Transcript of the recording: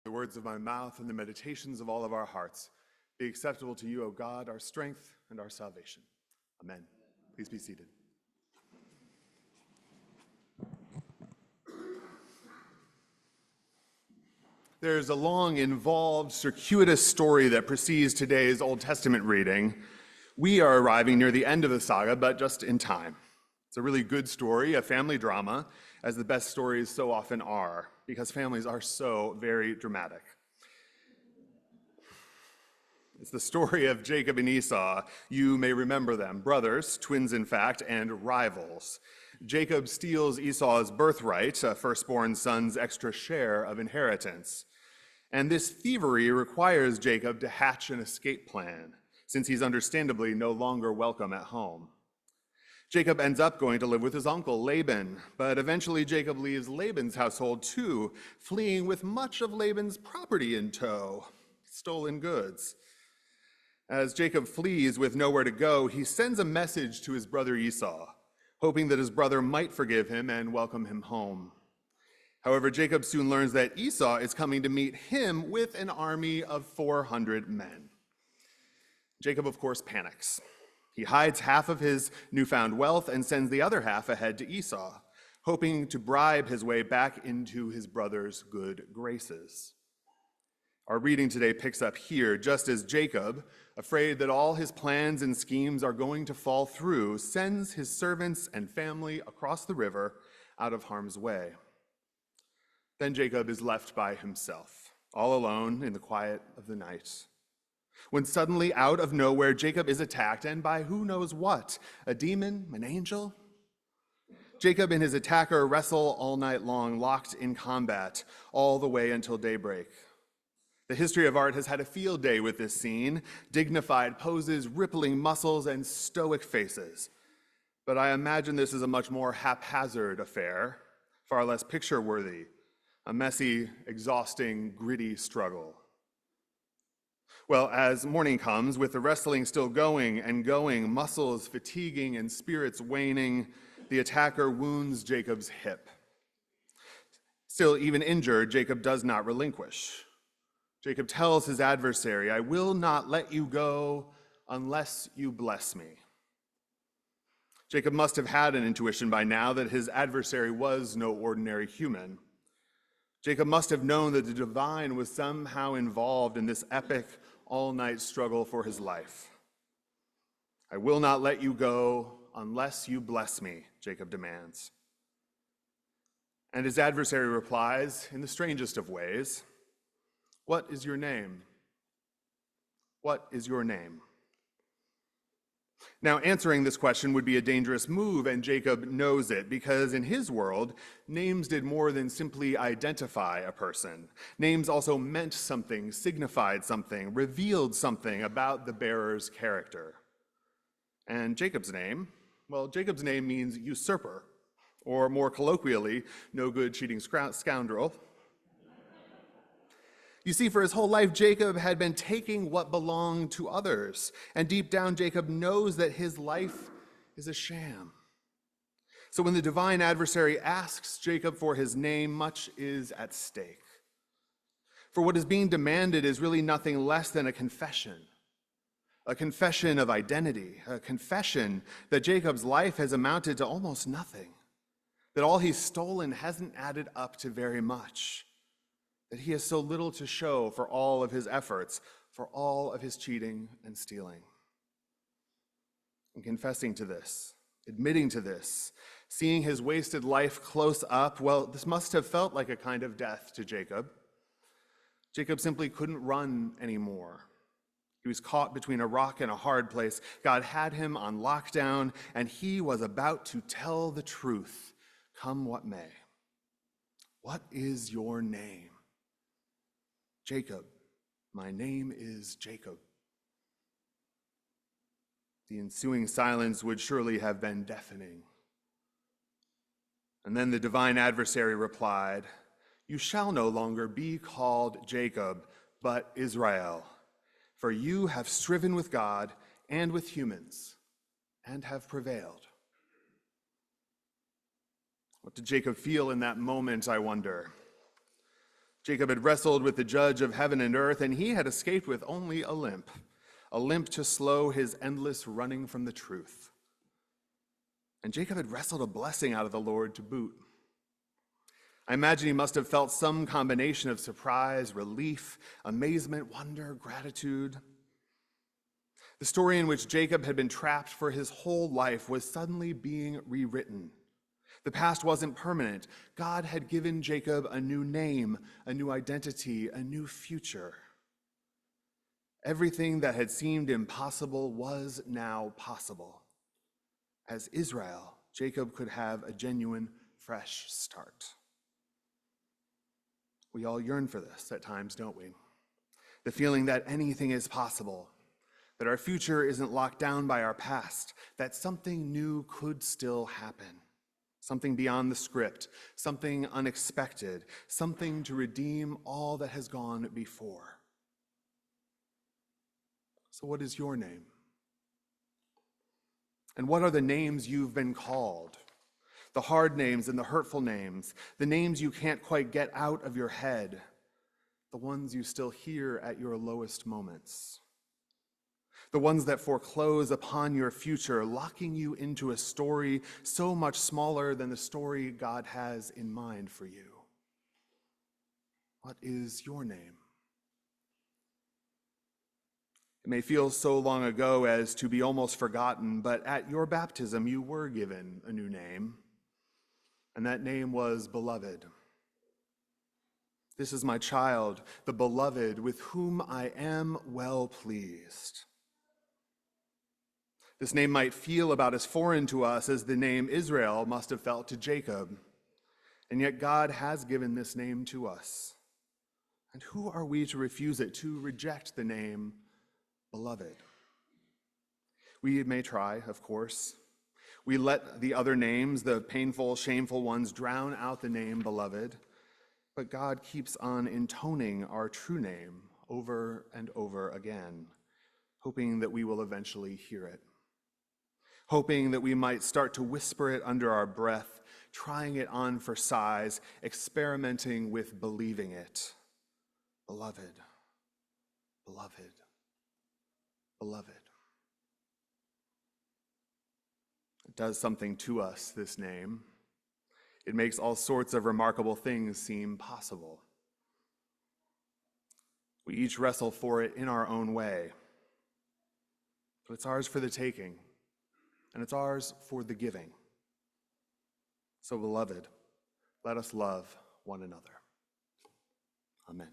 The words of my mouth and the meditations of all of our hearts be acceptable to you, O God, our strength and our salvation. Amen. Please be seated. There's a long, involved, circuitous story that precedes today's Old Testament reading. We are arriving near the end of the saga, but just in time. It's a really good story, a family drama, as the best stories so often are, because families are so very dramatic. It's the story of Jacob and Esau. You may remember them, brothers, twins in fact, and rivals. Jacob steals Esau's birthright, a firstborn son's extra share of inheritance. And this thievery requires Jacob to hatch an escape plan, since he's understandably no longer welcome at home. Jacob ends up going to live with his uncle, Laban, but eventually Jacob leaves Laban's household too, fleeing with much of Laban's property in tow, stolen goods. As Jacob flees with nowhere to go, he sends a message to his brother Esau, hoping that his brother might forgive him and welcome him home. However, Jacob soon learns that Esau is coming to meet him with an army of 400 men. Jacob, of course, panics. He hides half of his newfound wealth and sends the other half ahead to Esau, hoping to bribe his way back into his brother's good graces. Our reading today picks up here, just as Jacob, afraid that all his plans and schemes are going to fall through, sends his servants and family across the river out of harm's way. Then Jacob is left by himself, all alone in the quiet of the night, when suddenly, out of nowhere, Jacob is attacked, and by who knows what, a demon, an angel? Jacob and his attacker wrestle all night long, locked in combat, all the way until daybreak. The history of art has had a field day with this scene, dignified poses, rippling muscles, and stoic faces. But I imagine this is a much more haphazard affair, far less picture-worthy, a messy, exhausting, gritty struggle. Well, as morning comes, with the wrestling still going and going, muscles fatiguing and spirits waning, the attacker wounds Jacob's hip. Still, even injured, Jacob does not relinquish. Jacob tells his adversary, "I will not let you go unless you bless me." Jacob must have had an intuition by now that his adversary was no ordinary human. Jacob must have known that the divine was somehow involved in this epic, all-night struggle for his life. "I will not let you go unless you bless me," Jacob demands. And his adversary replies in the strangest of ways, "What is your name? What is your name?" Now, answering this question would be a dangerous move, and Jacob knows it, because in his world, names did more than simply identify a person. Names also meant something, signified something, revealed something about the bearer's character. And Jacob's name means usurper, or more colloquially, no good cheating scoundrel. You see, for his whole life, Jacob had been taking what belonged to others. And deep down, Jacob knows that his life is a sham. So when the divine adversary asks Jacob for his name, much is at stake. For what is being demanded is really nothing less than a confession of identity, a confession that Jacob's life has amounted to almost nothing, that all he's stolen hasn't added up to very much, that he has so little to show for all of his efforts, for all of his cheating and stealing. And confessing to this, admitting to this, seeing his wasted life close up, well, this must have felt like a kind of death to Jacob. Jacob simply couldn't run anymore. He was caught between a rock and a hard place. God had him on lockdown, and he was about to tell the truth, come what may. "What is your name?" "Jacob, my name is Jacob." The ensuing silence would surely have been deafening. And then the divine adversary replied, "You shall no longer be called Jacob, but Israel, for you have striven with God and with humans, and have prevailed." What did Jacob feel in that moment, I wonder? Jacob had wrestled with the judge of heaven and earth, and he had escaped with only a limp to slow his endless running from the truth. And Jacob had wrestled a blessing out of the Lord to boot. I imagine he must have felt some combination of surprise, relief, amazement, wonder, gratitude. The story in which Jacob had been trapped for his whole life was suddenly being rewritten. The past wasn't permanent. God had given Jacob a new name, a new identity, a new future. Everything that had seemed impossible was now possible. As Israel, Jacob could have a genuine, fresh start. We all yearn for this at times, don't we? The feeling that anything is possible, that our future isn't locked down by our past, that something new could still happen, something beyond the script, something unexpected, something to redeem all that has gone before. So what is your name? And what are the names you've been called? The hard names and the hurtful names, the names you can't quite get out of your head, the ones you still hear at your lowest moments, the ones that foreclose upon your future, locking you into a story so much smaller than the story God has in mind for you. What is your name? It may feel so long ago as to be almost forgotten, but at your baptism you were given a new name. And that name was Beloved. This is my child, the beloved, with whom I am well pleased. This name might feel about as foreign to us as the name Israel must have felt to Jacob. And yet God has given this name to us. And who are we to refuse it, to reject the name Beloved? We may try, of course. We let the other names, the painful, shameful ones, drown out the name Beloved, but God keeps on intoning our true name over and over again, hoping that we will eventually hear it, hoping that we might start to whisper it under our breath, trying it on for size, experimenting with believing it. Beloved, beloved, beloved. It does something to us, this name. It makes all sorts of remarkable things seem possible. We each wrestle for it in our own way, but it's ours for the taking, and it's ours for the giving. So, beloved, let us love one another. Amen.